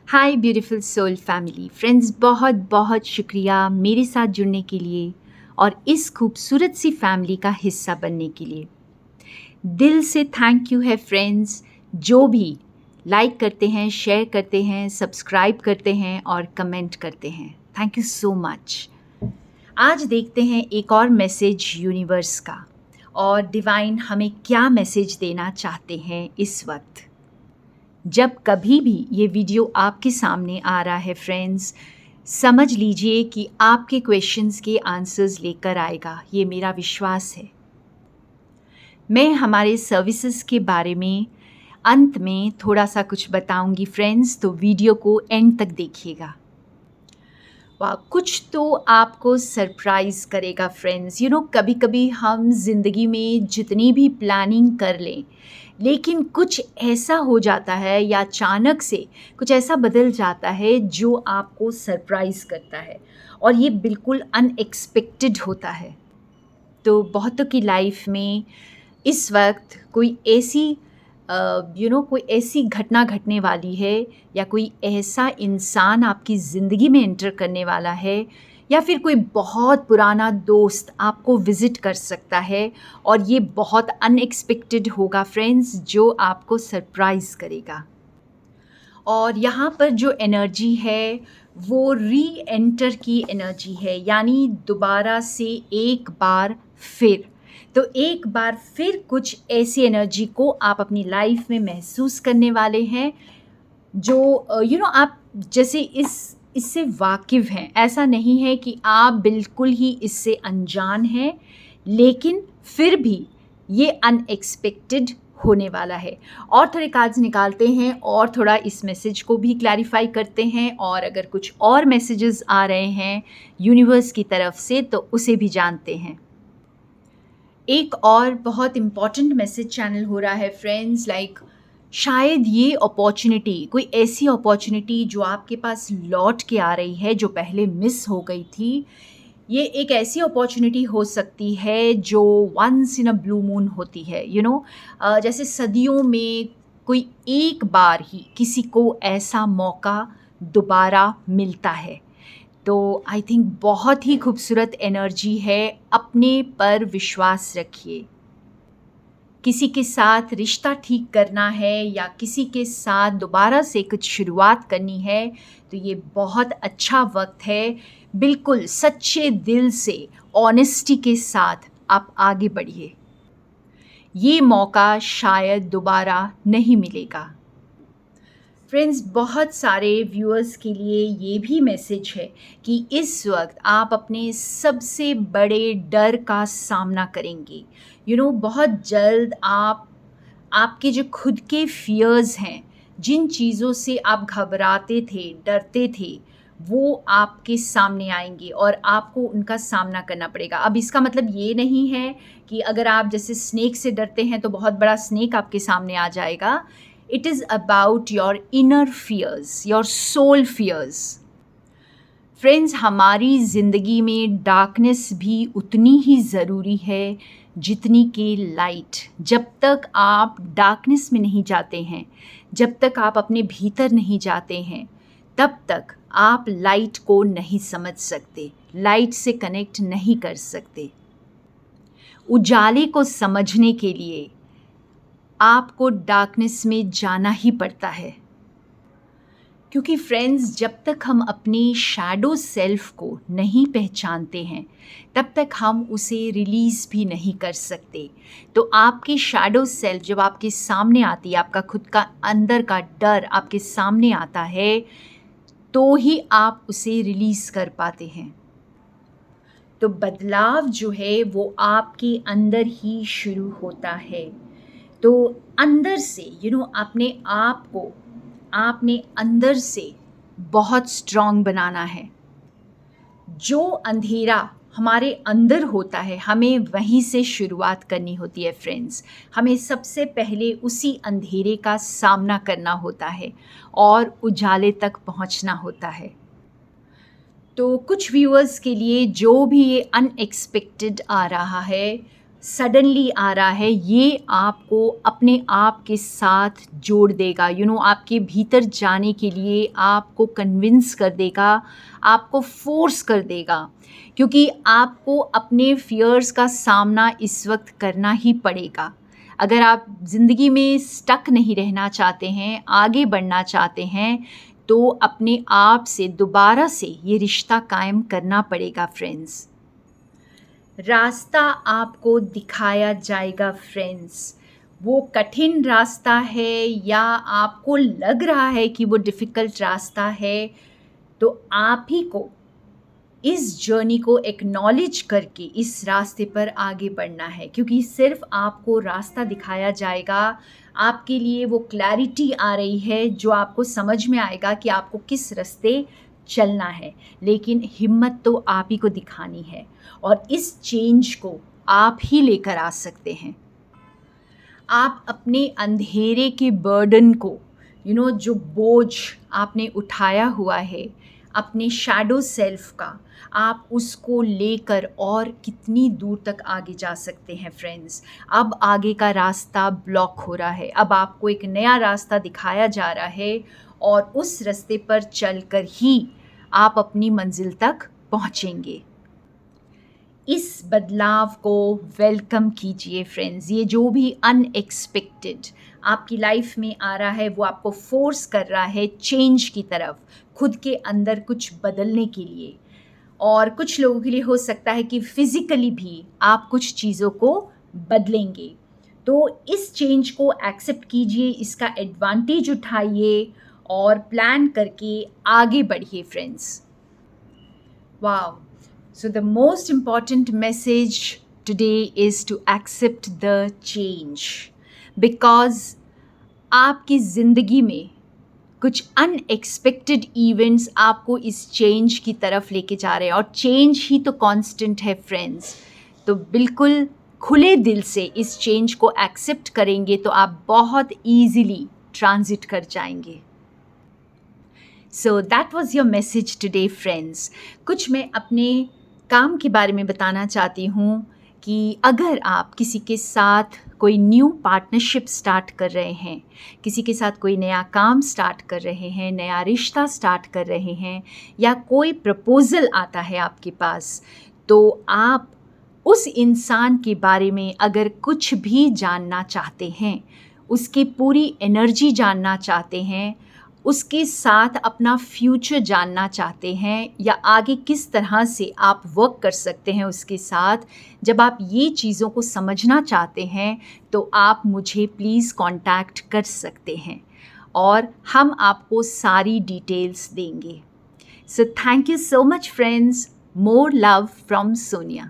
हाय beautiful soul family friends, बहुत बहुत शुक्रिया मेरे साथ जुड़ने के लिए और इस खूबसूरत सी फैमिली का हिस्सा बनने के लिए। दिल से थैंक यू है फ्रेंड्स, जो भी लाइक करते हैं, शेयर करते हैं, सब्सक्राइब करते हैं और कमेंट करते हैं। Thank you so much. आज देखते हैं एक और मैसेज यूनिवर्स का, और डिवाइन हमें क्या मैसेज देना चाहते हैं इस वक्त। जब कभी भी ये वीडियो आपके सामने आ रहा है फ्रेंड्स, समझ लीजिए कि आपके क्वेश्चंस के आंसर्स लेकर आएगा, ये मेरा विश्वास है। मैं हमारे सर्विसेज के बारे में अंत में थोड़ा सा कुछ बताऊंगी फ्रेंड्स, तो वीडियो को एंड तक देखिएगा। वाह, कुछ तो आपको सरप्राइज करेगा फ्रेंड्स। कभी कभी हम ज़िंदगी में जितनी भी प्लानिंग कर लें, लेकिन कुछ ऐसा हो जाता है या अचानक से कुछ ऐसा बदल जाता है जो आपको सरप्राइज करता है, और ये बिल्कुल अनएक्सपेक्टेड होता है। तो बहुतों की लाइफ में इस वक्त कोई ऐसी घटना घटने वाली है, या कोई ऐसा इंसान आपकी ज़िंदगी में एंटर करने वाला है, या फिर कोई बहुत पुराना दोस्त आपको विज़िट कर सकता है, और ये बहुत अनएक्सपेक्टेड होगा फ्रेंड्स, जो आपको सरप्राइज़ करेगा। और यहाँ पर जो एनर्जी है वो री एंटर की एनर्जी है, यानी दोबारा से एक बार फिर। तो एक बार फिर कुछ ऐसी एनर्जी को आप अपनी लाइफ में महसूस करने वाले हैं, जो आप जैसे इससे वाकिफ़ हैं। ऐसा नहीं है कि आप बिल्कुल ही इससे अनजान हैं, लेकिन फिर भी ये अनएक्सपेक्टेड होने वाला है। और थोड़े कार्ड्स निकालते हैं और थोड़ा इस मैसेज को भी क्लैरिफाई करते हैं, और अगर कुछ और मैसेजेस आ रहे हैं यूनिवर्स की तरफ से तो उसे भी जानते हैं। एक और बहुत इम्पॉर्टेंट मैसेज चैनल हो रहा है फ्रेंड्स, शायद ये अपॉर्चुनिटी, कोई ऐसी अपॉर्चुनिटी जो आपके पास लौट के आ रही है, जो पहले मिस हो गई थी। ये एक ऐसी अपॉर्चुनिटी हो सकती है जो once in a blue moon होती है। जैसे सदियों में कोई एक बार ही किसी को ऐसा मौका दोबारा मिलता है। तो आई थिंक बहुत ही खूबसूरत एनर्जी है। अपने पर विश्वास रखिए। किसी के साथ रिश्ता ठीक करना है या किसी के साथ दोबारा से कुछ शुरुआत करनी है, तो ये बहुत अच्छा वक्त है। बिल्कुल सच्चे दिल से, ऑनेस्टी के साथ आप आगे बढ़िए। ये मौका शायद दोबारा नहीं मिलेगा। फ्रेंड्स, बहुत सारे व्यूअर्स के लिए ये भी मैसेज है कि इस वक्त आप अपने सबसे बड़े डर का सामना करेंगे। बहुत जल्द आपके जो खुद के फियर्स हैं, जिन चीज़ों से आप घबराते थे, डरते थे, वो आपके सामने आएंगे और आपको उनका सामना करना पड़ेगा। अब इसका मतलब ये नहीं है कि अगर आप जैसे स्नेक से डरते हैं तो बहुत बड़ा स्नेक आपके सामने आ जाएगा। It is about your inner fears, your soul fears. Friends, हमारी ज़िंदगी में डार्कनेस भी उतनी ही ज़रूरी है जितनी कि लाइट। जब तक आप डार्कनेस में नहीं जाते हैं, जब तक आप अपने भीतर नहीं जाते हैं, तब तक आप लाइट को नहीं समझ सकते, लाइट से कनेक्ट नहीं कर सकते। उजाले को समझने के लिए आपको डार्कनेस में जाना ही पड़ता है। क्योंकि फ्रेंड्स, जब तक हम अपनी शैडो सेल्फ को नहीं पहचानते हैं, तब तक हम उसे रिलीज़ भी नहीं कर सकते। तो आपकी शैडो सेल्फ जब आपके सामने आती है, आपका खुद का अंदर का डर आपके सामने आता है, तो ही आप उसे रिलीज़ कर पाते हैं। तो बदलाव जो है वो आपके अंदर ही शुरू होता है। तो अंदर से आपने अंदर से बहुत स्ट्रॉन्ग बनाना है। जो अंधेरा हमारे अंदर होता है, हमें वहीं से शुरुआत करनी होती है फ्रेंड्स। हमें सबसे पहले उसी अंधेरे का सामना करना होता है और उजाले तक पहुंचना होता है। तो कुछ व्यूअर्स के लिए जो भी ये अनएक्सपेक्टेड आ रहा है, सडनली आ रहा है, ये आपको अपने आप के साथ जोड़ देगा, आपके भीतर जाने के लिए आपको कन्विंस कर देगा, आपको फोर्स कर देगा, क्योंकि आपको अपने फियर्स का सामना इस वक्त करना ही पड़ेगा। अगर आप ज़िंदगी में स्टक नहीं रहना चाहते हैं, आगे बढ़ना चाहते हैं, तो अपने आप से दोबारा से ये रिश्ता कायम करना पड़ेगा फ्रेंड्स। रास्ता आपको दिखाया जाएगा फ्रेंड्स। वो कठिन रास्ता है या आपको लग रहा है कि वो डिफ़िकल्ट रास्ता है, तो आप ही को इस जर्नी को एक्नॉलेज करके इस रास्ते पर आगे बढ़ना है, क्योंकि सिर्फ आपको रास्ता दिखाया जाएगा, आपके लिए वो क्लैरिटी आ रही है जो आपको समझ में आएगा कि आपको किस रास्ते चलना है, लेकिन हिम्मत तो आप ही को दिखानी है और इस चेंज को आप ही लेकर आ सकते हैं। आप अपने अंधेरे के बर्डन को जो बोझ आपने उठाया हुआ है अपने शैडो सेल्फ का, आप उसको लेकर और कितनी दूर तक आगे जा सकते हैं फ्रेंड्स। अब आगे का रास्ता ब्लॉक हो रहा है, अब आपको एक नया रास्ता दिखाया जा रहा है और उस रास्ते पर चलकर ही आप अपनी मंजिल तक पहुंचेंगे। इस बदलाव को वेलकम कीजिए फ्रेंड्स। ये जो भी अनएक्सपेक्टेड आपकी लाइफ में आ रहा है, वो आपको फोर्स कर रहा है चेंज की तरफ, खुद के अंदर कुछ बदलने के लिए। और कुछ लोगों के लिए हो सकता है कि फिज़िकली भी आप कुछ चीज़ों को बदलेंगे। तो इस चेंज को एक्सेप्ट कीजिए, इसका एडवांटेज उठाइए और प्लान करके आगे बढ़िए friends. Wow! So the most important message today is to accept the change, because आपकी ज़िंदगी में कुछ अनएक्सपेक्टेड इवेंट्स आपको इस चेंज की तरफ लेके जा रहे हैं और चेंज ही तो कांस्टेंट है फ्रेंड्स। तो बिल्कुल खुले दिल से इस चेंज को एक्सेप्ट करेंगे तो आप बहुत ईजीली ट्रांजिट कर जाएंगे। So that was your message today friends. कुछ मैं अपने काम के बारे में बताना चाहती हूँ कि अगर आप किसी के साथ कोई न्यू पार्टनरशिप स्टार्ट कर रहे हैं, किसी के साथ कोई नया काम स्टार्ट कर रहे हैं, नया रिश्ता स्टार्ट कर रहे हैं, या कोई प्रपोज़ल आता है आपके पास, तो आप उस इंसान के बारे में अगर कुछ भी जानना चाहते हैं, उसकी पूरी एनर्जी जानना चाहते हैं, उसके साथ अपना फ्यूचर जानना चाहते हैं, या आगे किस तरह से आप वर्क कर सकते हैं उसके साथ, जब आप ये चीज़ों को समझना चाहते हैं तो आप मुझे प्लीज़ कांटेक्ट कर सकते हैं और हम आपको सारी डिटेल्स देंगे। So thank you so much friends. More love from Sonia.